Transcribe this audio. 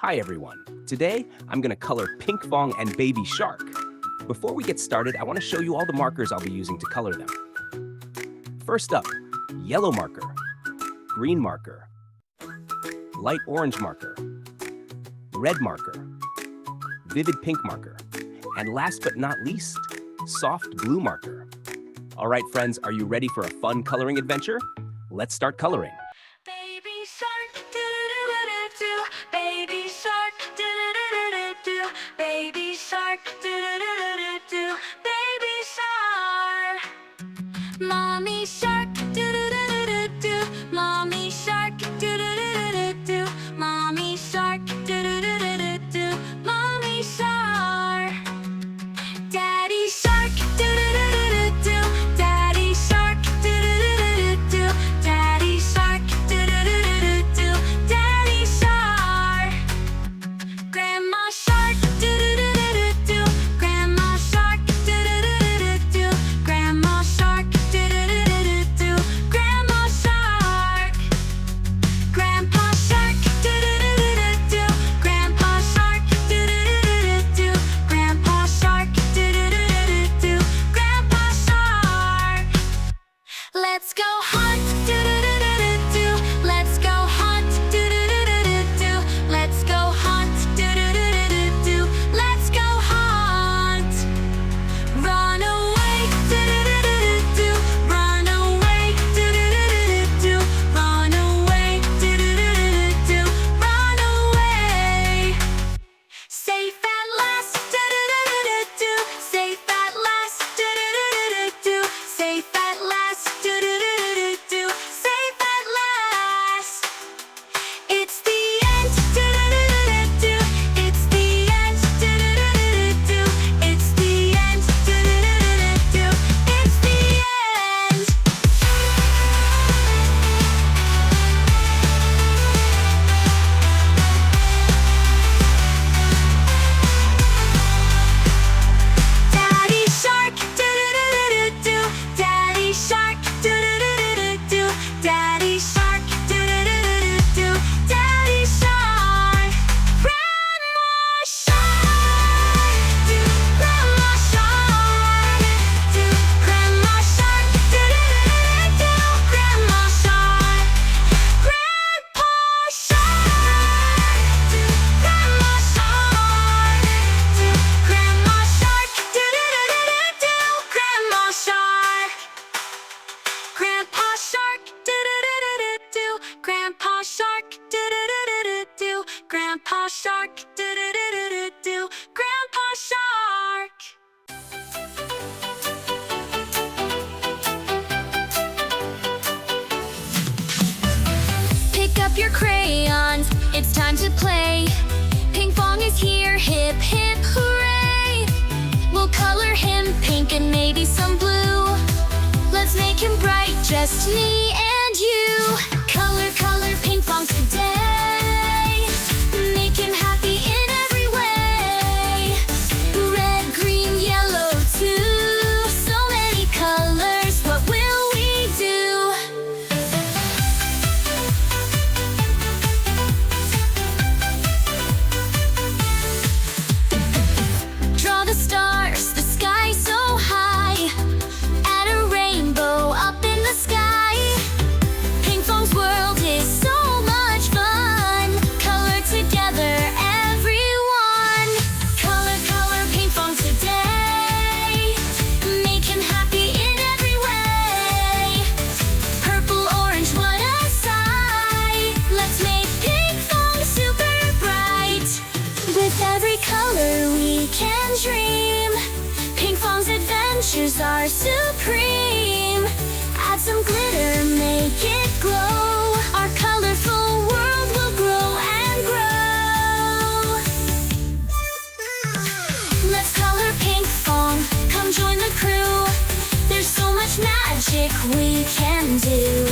Hi everyone. Today, I'm gonna color Pinkfong and Baby Shark. Before we get started, I wanna show you all the markers I'll be using to color them. First up, yellow marker, green marker, light orange marker, red marker, vivid pink marker, and last but not least, soft blue marker. All right, friends, are you ready for a fun coloring adventure? Let's start coloring. Baby shark, do-do-do-do-do-do. Baby shark, do-do-do-do-do-do. Baby shark, do-do-do-do-do-do. Baby shark. Mommy shark, do-do-do-do-do-do. Mommy shark, do-do-do-do-do-do. Mommy shark, do-do-do-do-do-do. Mommy shark. Daddy shark, do-do-do-do-do-do. Daddy shark, do-do-do-do-do-do. Daddy shark, do-do-do-do-do-do. Daddy shark. Grandma shark, do-do-do-do-do-do. Grandma shark, do-do-do-do-do-do. Grandma shark, do-do-do-do-do-do. Grandma shark. Grandpa shark, do-do-do-do-do-do. Grandpa shark, do-do-do-do-do-do. Grandpa shark, do-do-do-do-do-do. Grandpa shark. Let's go hunt, do-do-do-do-do-do. Let's go hunt, do-do-do-do-do-do. Let's go hunt, do-do-do-do-do-do. Let's go hunt. Run away, do-do-do-do-do-do. Run away, do-do-do-do-do-do. Run away, do-do-do-do-do-do. Run away. Safe at last, do-do-do-do-do-do. Safe at last, do-do-do-do-do-do. Safe at last, do-do-do-do-do-do. Safe at last. It's the end, do-do-do-do-do-do. It's the end, do-do-do-do-do-do. It's the end, do-do-do-do-do-do. It's the end. Daddy shark, do-do-do-do-do-do. Daddy shark, do-do-do-do-do-do. Daddy shark, do-do-do-do-do-do. Daddy shark. Grandma shark, do Grandma shark, do Grandma shark, do-do-do-do-do-do. Grandma shark. Grandpa shark, do Grandma shark, do Grandma shark, do-do-do-do-do-do. Grandma shark. Grandpa shark, do-do-do-do-do-do. Grandpa shark, do-do-do-do-do-do. Grandpa shark, do-do-do-do-do-do. Grandpa shark. Pick up your crayons, it's time to play. Pinkfong is here, hip hip hooray. We'll color him pink and maybe some blue. Let's make him bright, just me and you. Color, color Pinkfong today. Make him happy in every way. Red, green, yellow too. So many colors, what will we do? Draw the stars, the sky so high. Add a rainbow up in the sky. Pinkfong's world is so much fun. Color together, everyone. Color, color Pinkfong today. Make him happy in every way. Purple, orange, what a sight. Let's make Pinkfong super bright. With every color we can dream. Pinkfong's adventures are supreme. Add some glitter, make it glow. Our colorful world will grow and grow. Let's color Pinkfong, come join the crew. There's so much magic we can do.